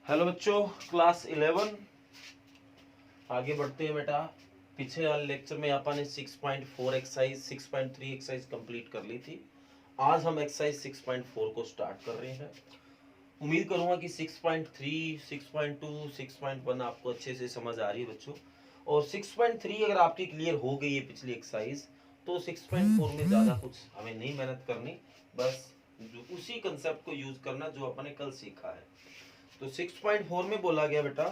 Hello बच्चों, class 11 आगे बढ़ते हैं बेटा। पिछले वाले लेक्चर में अपन ने 6.4 एक्सरसाइज 6.3 एक्सरसाइज कंप्लीट कर ली थी। आज हम एक्सरसाइज 6.4 को स्टार्ट कर रहे हैं। उम्मीद करूंगा कि 6.3 6.2 6.1 आपको अच्छे से समझ आ रही है बच्चों। और 6.3 अगर आपकी क्लियर हो गई है पिछली एक्सरसाइज, तो 6.4 में ज़्यादा कुछ हमें नहीं मेहनत करनी, बस उसी कंसेप्ट को यूज करना जो अपन ने कल सीखा है। तो 6.4 में बोला गया बेटा,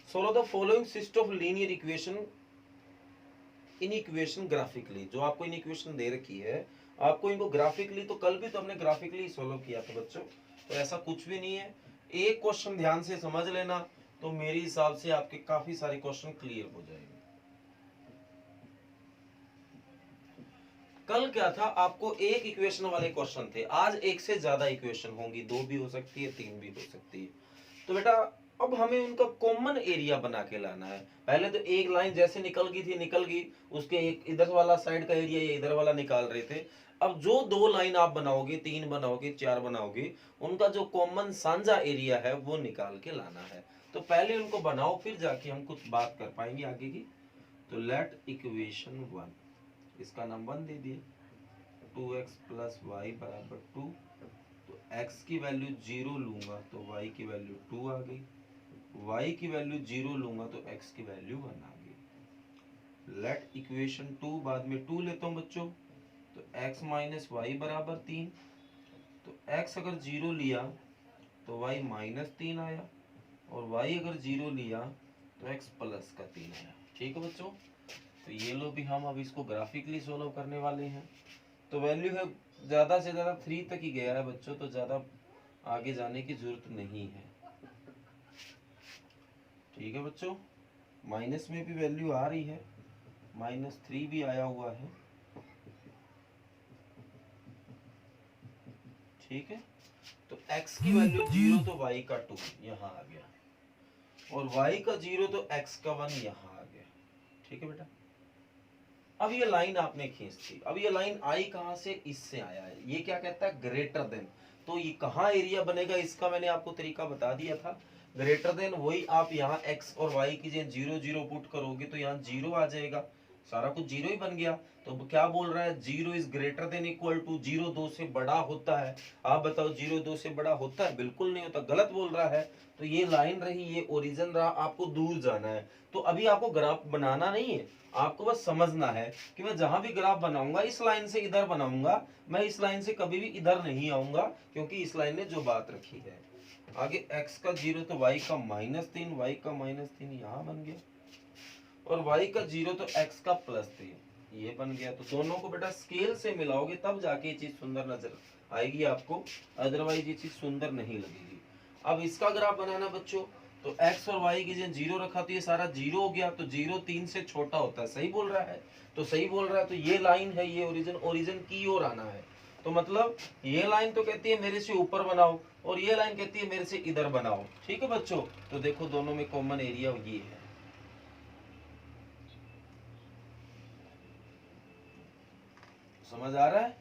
solve the following system of linear equation in equation graphically. जो आपको इन इक्वेशन दे रखी है, आपको इनको ग्राफिकली, तो कल भी तो हमने ग्राफिकली सोल्व किया था बच्चों, तो ऐसा कुछ भी नहीं है। एक क्वेश्चन ध्यान से समझ लेना, तो मेरे हिसाब से आपके काफी सारे क्वेश्चन क्लियर हो जाएंगे। कल क्या था, आपको एक इक्वेशन वाले क्वेश्चन थे, आज एक से ज्यादा इक्वेशन होंगी, 2 भी हो सकती है, 3 भी हो सकती है। तो बेटा अब हमें उनका कॉमन एरिया बना के लाना है। पहले तो एक लाइन जैसे निकल गई थी, निकल गई, उसके एक इधर वाला साइड का एरिया या इधर वाला निकाल रहे थे। अब जो 2 लाइन आप बनाओगे, 3 बनाओगे, 4 बनाओगे, उनका जो कॉमन साझा एरिया है वो निकाल के लाना है। तो पहले उनको बनाओ, फिर जाके हम कुछ बात कर पाएंगे आगे की। तो लेट इक्वेशन 1, इसका नाम 1 दे दिए, 2x प्लस वाई बराबर 2। तो x की वैल्यू 0 लूंगा तो y की वैल्यू 2 आ गई, y की वैल्यू 0 लूंगा तो x की वैल्यू 1 आ गई। लेट इक्वेशन 2, बाद में 2 लेता हूं बच्चों, तो x माइनस वाई बराबर 3। तो x अगर 0 लिया तो y माइनस 3 आया, और y अगर 0 लिया तो x प्लस का 3 आया। ठीक है बच्चों, तो ये लो भी हम अब इसको ग्राफिकली सोल्व करने वाले हैं। तो वैल्यू है ज्यादा से ज्यादा 3 तक ही गया है बच्चों, तो ज्यादा आगे जाने की जरूरत नहीं है। ठीक है बच्चों, माइनस में भी वैल्यू आ रही है, -3 भी आया हुआ है। ठीक है, तो x की वैल्यू 0 तो y का 2 यहाँ आ गया, और y का 0 तो x का 1 यहाँ आ गया। ठीक है बेटा, अब ये लाइन आपने खींच दी। अब ये लाइन आई कहां से, इससे आया है। ये क्या कहता है, ग्रेटर देन। तो ये कहां एरिया बनेगा, इसका मैंने आपको तरीका बता दिया था। ग्रेटर देन, वही आप यहाँ x और y की जगह 0 0 पुट करोगे तो यहाँ 0 आ जाएगा, सारा कुछ 0 ही बन गया। तो क्या बोल रहा है, 0 is greater than equal to 0 2 से बड़ा होता है। आप बताओ 0 2 से बड़ा होता है? बिल्कुल नहीं होता, गलत बोल रहा है। तो ये लाइन रही, ये ओरिजिन रहा, आपको दूर जाना है। तो अभी आपको ग्राफ बनाना नहीं है, आपको बस समझना है कि मैं जहां भी ग्राफ बनाऊंगा, इस लाइन से इधर बनाऊंगा, मैं इस लाइन से कभी भी इधर नहीं आऊंगा, क्योंकि इस लाइन ने जो बात रखी है। आगे x का 0 तो y का -3, y का -3 यहाँ बन गया, और y का 0 तो x का +3 ये बन गया। तो दोनों को बेटा स्केल से मिलाओगे तब जाके ये चीज सुंदर नजर आएगी आपको, अदरवाइज ये चीज सुंदर नहीं लगेगी। अब इसका ग्राफ बनाना बच्चों, तो x और y की जगह 0 रखा तो ये सारा 0 हो गया, तो 0 3 से छोटा होता है। सही बोल रहा है, तो सही बोल रहा है। तो ये लाइन है, ये ओरिजिन की ओर आना है। तो मतलब ये लाइन तो कहती है मेरे से ऊपर बनाओ, और ये लाइन कहती है मेरे से इधर बनाओ। ठीक है बच्चों, तो देखो दोनों में कॉमन एरिया ये है। समझ आ रहा है?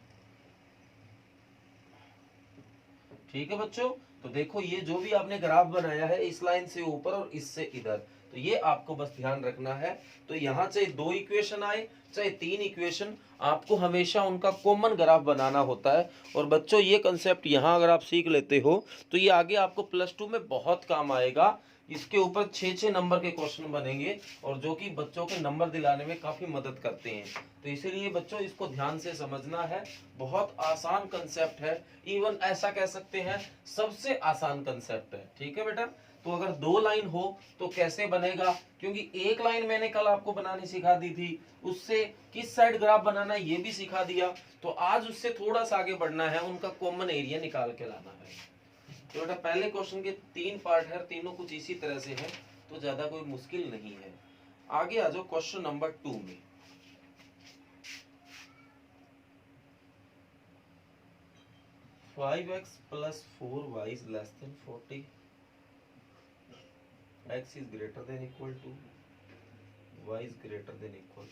ठीक है बच्चों, तो देखो ये जो भी आपने ग्राफ बनाया है, इस लाइन से ऊपर और इससे इधर, तो ये आपको बस ध्यान रखना है। तो यहाँ चाहे 2 इक्वेशन आए, चाहे 3 इक्वेशन, आपको हमेशा उनका कॉमन ग्राफ बनाना होता है। और बच्चों ये कंसेप्ट यहाँ अगर आप सीख लेते हो, तो ये आगे आपको +2 में बहुत काम आएगा। इसके ऊपर 6 नंबर के क्वेश्चन बनेंगे, और जो कि बच्चों के नंबर दिलाने में काफी मदद करते हैं। तो इसीलिए बच्चों इसको ध्यान से समझना है, बहुत आसान कंसेप्ट है, इवन ऐसा कह सकते हैं सबसे आसान कंसेप्ट है। ठीक है बेटा, तो अगर 2 लाइन हो तो कैसे बनेगा, क्योंकि एक लाइन मैंने कल आपको बनानी सिखा दी थी, उससे किस साइड ग्राफ बनाना ये भी सिखा दिया। तो आज उससे थोड़ा सा आगे बढ़ना है, उनका कॉमन एरिया निकाल के लाना है। तो बेटा पहले क्वेश्चन के 3 पार्ट है, तीनों कुछ इसी तरह से है, तो ज्यादा कोई मुश्किल नहीं है। आगे आ जाओ क्वेश्चन नंबर 2 में। Five x plus 4y is less than 40, x is greater than equal to, y is greater than equal.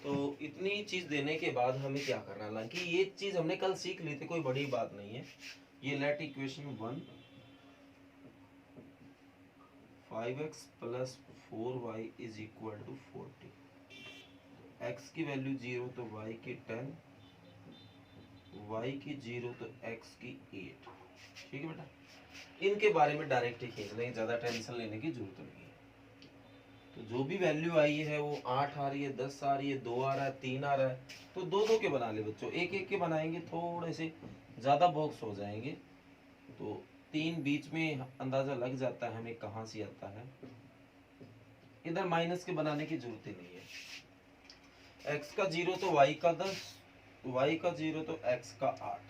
तो इतनी चीज देने के बाद हमें क्या करना है, कि ये चीज हमने कल सीख ली थी, कोई बड़ी बात नहीं है। ये let equation 1 5x plus 4y is equal to 40। x की वैल्यू 0 तो y की 10, y की 0 तो x की 8। ठीक है बेटा, इनके बारे में डायरेक्ट ही खींच लेंगे, ज़्यादा टेंशन लेने की जरूरत नहीं है। तो जो भी वैल्यू आई है वो 8 आ रही है, 10 आ रही है, 2 आ रहा है, 3 आ रहा है, तो दो दो के बना ले बच्चों, एक एक के बनाएंगे थोड़े से ज़्यादा बॉक्स हो जाएंगे। तो 3 बीच में अंदाज़ा लग जाता है हमें कहाँ से आता है। इधर माइनस के बनाने की जरूरत ही नहीं है। x का 0 तो y का 10, y का 0 तो x का 8।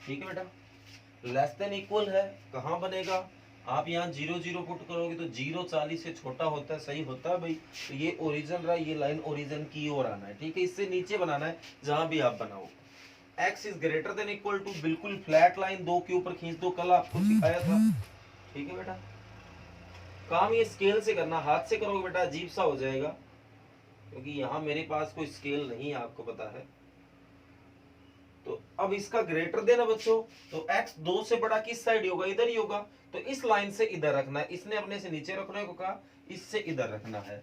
ठीक है बेटा, लेस देन इक्वल है, कहाँ बनेगा? आप यहाँ 0 0 पुट करोगे तो 0 40 से छोटा होता है, सही होता है भाई। तो ये ओरिजिन रहा, ये लाइन ओरिजिन की ओर आना है। ठीक है, इससे नीचे बनाना है जहां भी आप बनाओ। x is greater than equal to, बिल्कुल फ्लैट लाइन 2 के ऊपर खींच दो, कल आपको सिखाया था। ठीक है बेटा, काम ये स्केल से करना, हाथ से करोगे बेटा अजीब सा हो जाएगा, क्योंकि यहाँ मेरे पास कोई स्केल नहीं है, आपको पता है। तो अब इसका ग्रेटर देना बच्चों, तो x 2 से बड़ा किस साइड होगा? इधर ही होगा। तो इस लाइन से इधर रखना है, इसने अपने से नीचे रखने को कहा, इससे इधर रखना है।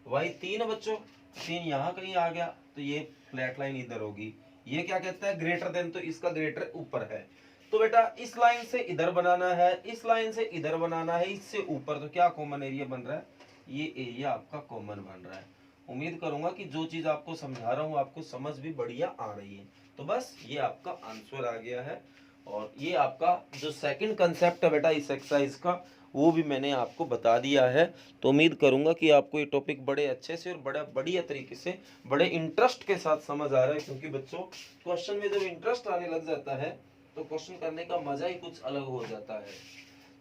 y 3 बच्चों, 3 यहाँ कहीं आ गया, तो ये फ्लैट लाइन इधर होगी। ये क्या कहता है? ग्रेटर देन, तो इसका ग्रेटर ऊपर है। तो बेटा इस लाइन से इधर बनाना है, इस लाइन से इधर बनाना है, इससे ऊपर। तो क्या कॉमन एरिया बन रहा है? ये एरिया आपका कॉमन बन रहा है। उम्मीद करूंगा कि जो चीज आपको समझा रहा हूँ आपको समझ भी बढ़िया आ रही है। तो बस ये आपका आंसर आ गया है। और ये आपका जो सेकंड कंसेप्ट है बेटा इस एक्सरसाइज का, वो भी मैंने आपको बता दिया है। तो उम्मीद करूंगा कि आपको ये टॉपिक बड़े अच्छे से और बड़ा बढ़िया तरीके से, बड़े इंटरेस्ट के साथ समझ आ रहा है। क्योंकि बच्चों क्वेश्चन में जब इंटरेस्ट आने लग जाता है तो क्वेश्चन करने का मजा ही कुछ अलग हो जाता है।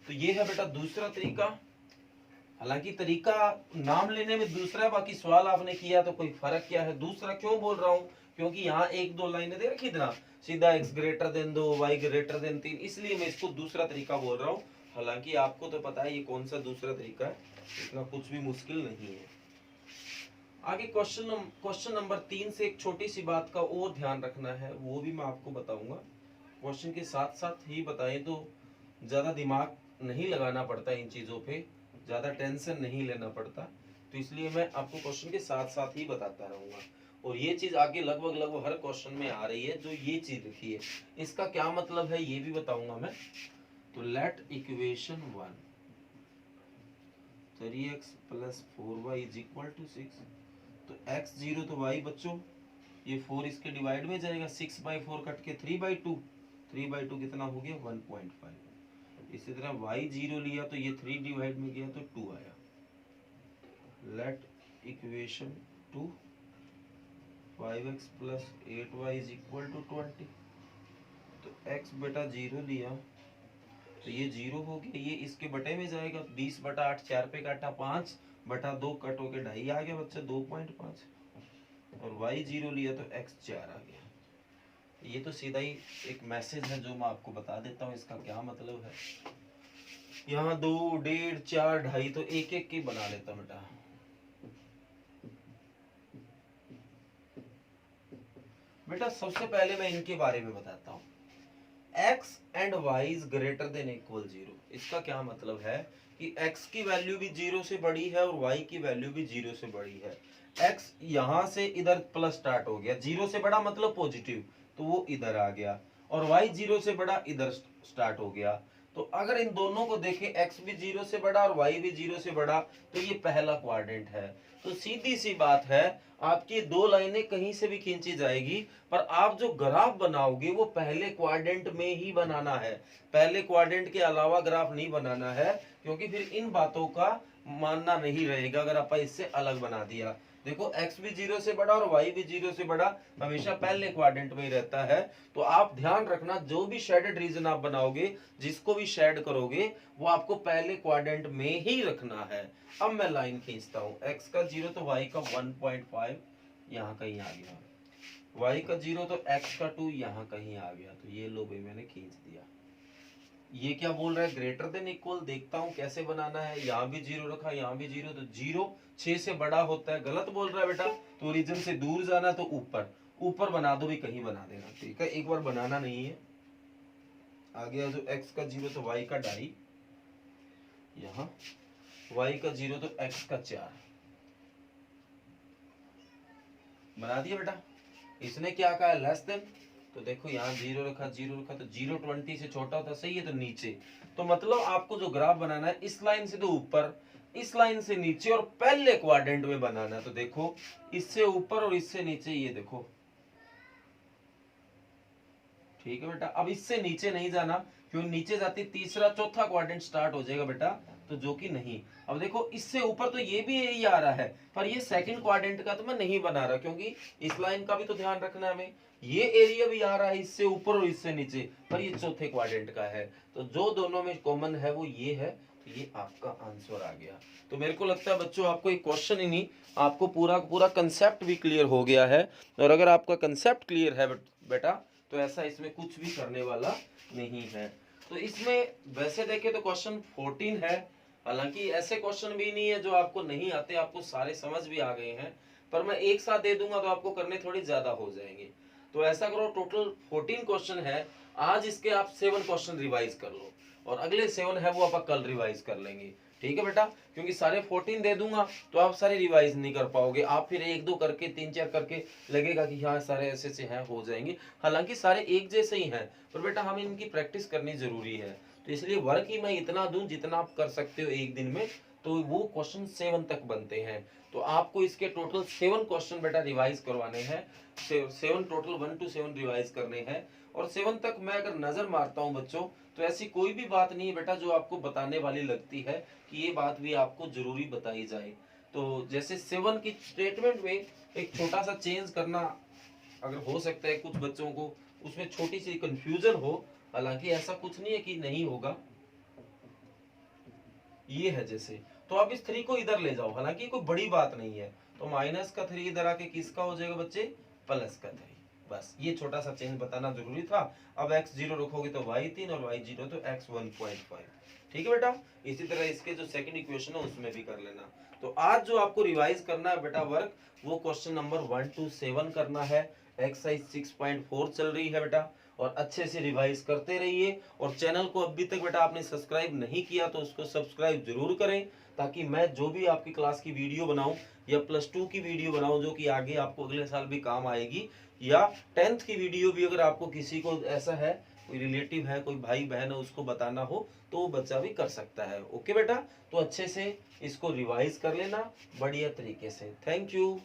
तो ये है बेटा दूसरा तरीका। हालांकि तरीका नाम लेने में दूसरा, बाकी सवाल आपने किया तो कोई फर्क क्या है। दूसरा क्यों बोल रहा हूँ? क्योंकि यहाँ 1-2 लाइनें दे रखी ना, सीधा x greater than 2, y greater than 3, इसलिए मैं इसको दूसरा तरीका बोल रहा हूँ। हालांकि आपको तो पता है ये कौन सा दूसरा तरीका है, इतना कुछ भी मुश्किल नहीं है। आगे क्वेश्चन नंबर 3 से एक छोटी सी बात का और ध्यान रखना है, वो भी मैं आपको बताऊंगा। क्वेश्चन के साथ साथ ही बताएं तो ज्यादा दिमाग नहीं लगाना पड़ता इन चीजों पे, ज्यादा टेंशन नहीं लेना पड़ता। तो इसलिए मैं आपको क्वेश्चन के साथ साथ ही बताता रहूंगा। और ये चीज आगे लगभग हर क्वेश्चन में आ रही है। जो ये चीज लिखी है इसका क्या मतलब है ये भी बताऊंगा मैं। तो let equation 1 3x plus 4y is equal to 6। तो x 0 तो y बच्चों, ये 4 इसके डिवाइड में जाएगा, 6/4 कट के 3/2, 3/2 कितना हो गया? 1.5। इसी तरह y 0 लिया तो ये 3 डिवाइड में गया तो 2 आया। Let equation 2 5x plus 8y is equal to 20। तो x बेटा 0 लिया तो ये 0 हो गया, ये इसके बटे में जाएगा, 20/8, 4 पे काटा 5/2 कट होके 2.5 आ गया बच्चा, 2.5। और y 0 लिया तो x 4 आ गया। ये तो सीधा ही एक मैसेज है जो मैं आपको बता देता हूँ इसका क्या मतलब है। यहाँ 2, 1.5, 4, 2.5, तो एक एक की बना लेता हूँ बेटा। बेटा सबसे पहले मैं इनके बारे में बताता हूँ। x and y is greater than equal 0। इसका क्या मतलब है कि x की वैल्यू भी 0 से बड़ी है और y की वैल्यू भी 0 से बड़ी है। x यहाँ से इधर प्लस स्टार्ट हो गया, 0 से बड़ा मतलब पॉजिटिव, तो वो इधर आ गया। और y 0 से बड़ा इधर स्टार्ट हो गया। तो अगर इन दोनों को देखें, x भी 0 से बड़ा और y भी 0 से बड़ा, तो ये पहला क्वाड्रेंट है। तो सीधी सी बात है, आपकी दो लाइनें कहीं से भी खींची जाएगी, पर आप जो ग्राफ बनाओगे वो पहले क्वाड्रेंट में ही बनाना है। पहले क्वाड्रेंट के अलावा ग्राफ नहीं बनाना है, क्योंकि फिर इन बातों का मानना नहीं रहेगा अगर आप इससे अलग बना दिया। देखो x भी 0 से बड़ा और y भी 0 से बड़ा हमेशा पहले क्वाड्रेंट में ही रहता है। तो आप ध्यान रखना, जो भी शेडेड रीजन आप बनाओगे, जिसको भी शेड करोगे, वो आपको पहले क्वाड्रेंट में ही रखना है। अब मैं लाइन खींचता हूँ, x का 0 तो y का 1.5 यहाँ कहीं आ गया, y का 0 तो x का 2 यहाँ कहीं आ गया। तो ये लो भाई मैंने खींच दिया। ये क्या बोल रहा है? Greater than equal. देखता हूं कैसे बनाना है। यहाँ भी 0 रखा, यहाँ भी 0, तो 0 6 से बड़ा होता है। गलत बोल रहा है बेटा, तो ओरिजिन से दूर जाना, तो ऊपर ऊपर बना दो भी, कहीं बना देना। ठीक है, एक बार बनाना नहीं है। आ गया जो x का 0 तो y का 2.5, यहाँ y का 0 तो x का 4 बना दिया बेटा। इसने क्या कहा है लेस देन, तो देखो यहाँ 0 रखा, 0 रखा, तो 0 20 से छोटा होता सही है, तो नीचे। तो मतलब आपको जो ग्राफ बनाना है इस लाइन से तो ऊपर, इस लाइन से नीचे और पहले क्वाड्रेंट में बनाना है। तो देखो इससे ऊपर और इससे नीचे, ये देखो ठीक है बेटा। अब इससे नीचे नहीं जाना, क्योंकि नीचे जाती तीसरा चौथा क्वाड्रेंट स्टार्ट हो जाएगा बेटा, तो जो कि नहीं। अब देखो इससे ऊपर तो ये भी यही आ रहा है, पर ये सेकंड क्वाड्रेंट का तो मैं नहीं बना रहा, क्योंकि इस लाइन का भी तो ध्यान रखना है हमें। ये एरिया भी आ रहा है इससे ऊपर और इससे नीचे, पर ये चौथे क्वाड्रेंट का है, तो जो दोनों में कॉमन है वो ये है, तो ये आपका आंसर आ गया। तो मेरे को लगता है बच्चों आपको एक क्वेश्चन ही नहीं, आपको पूरा पूरा कंसेप्ट भी क्लियर हो गया है। और अगर आपका कंसेप्ट क्लियर है बेटा, तो ऐसा इसमें कुछ भी करने वाला नहीं है। तो इसमें वैसे देखें तो क्वेश्चन 14 है, हालांकि ऐसे क्वेश्चन भी नहीं है जो आपको नहीं आते, आपको सारे समझ भी आ गए हैं, पर मैं एक साथ दे दूंगा तो आपको करने थोड़ी ज्यादा हो जाएंगे। तो ऐसा करो, टोटल 14 क्वेश्चन है, आज इसके आप 7 क्वेश्चन रिवाइज कर लो, और अगले 7 है वो आप कल रिवाइज कर लेंगे, ठीक है बेटा। क्योंकि सारे 14 दे दूंगा तो आप सारे रिवाइज नहीं कर पाओगे, आप फिर 1-2 करके 3-4 करके लगेगा कि हाँ सारे ऐसे से हैं, हो जाएंगे। हालांकि सारे एक जैसे ही हैं, पर बेटा हमें इनकी प्रैक्टिस करनी जरूरी है। तो इसलिए वर्क ही मैं इतना दूं जितना आप कर सकते हो एक दिन में, तो वो क्वेश्चन 7 तक बनते हैं। तो आपको इसके टोटल 7 क्वेश्चन बेटा रिवाइज करवाने हैं, 7 टोटल 1 to 7 रिवाइज करने हैं। और 7 तक मैं अगर नजर मारता हूं बच्चों, तो ऐसी कोई भी बात नहीं है बेटा जो आपको बताने वाली लगती है कि ये बात भी आपको जरूरी बताई जाए। तो जैसे 7 की स्टेटमेंट में एक छोटा सा चेंज करना अगर हो सकता है कुछ बच्चों को, उसमें छोटी सी कंफ्यूजन हो, हालांकि ऐसा कुछ नहीं है कि नहीं होगा। ये है जैसे, तो आप इस 3 को इधर ले जाओ, हालांकि कोई बड़ी बात नहीं है। तो माइनस का 3 इधर आके किसका हो जाएगा बच्चे, प्लस का 3। बस ये छोटा सा चेंज बताना जरूरी था। अब x 0 रखोगे तो y 3 और y 0 तो x 1.5, ठीक है बेटा। इसी तरह इसके जो सेकंड इक्वेशन है उसमें भी कर लेना। तो आज जो आपको रिवाइज करना है बेटा वर्क, वो क्वेश्चन नंबर 1 to 7 करना है। एक्सरसाइज 6.4 चल रही है बेटा, और अच्छे से रिवाइज करते रहिए। और चैनल को अभी तक बेटा आपने सब्सक्राइब नहीं किया तो उसको सब्सक्राइब जरूर करें, ताकि मैं जो भी आपकी क्लास की वीडियो बनाऊं या +2 की वीडियो बनाऊं जो कि आगे आपको अगले साल भी काम आएगी, या 10th की वीडियो भी अगर आपको किसी को ऐसा है, कोई रिलेटिव है, कोई भाई बहन है, उसको बताना हो तो वो बच्चा भी कर सकता है। ओके बेटा, तो अच्छे से इसको रिवाइज कर लेना बढ़िया तरीके से। Thank you.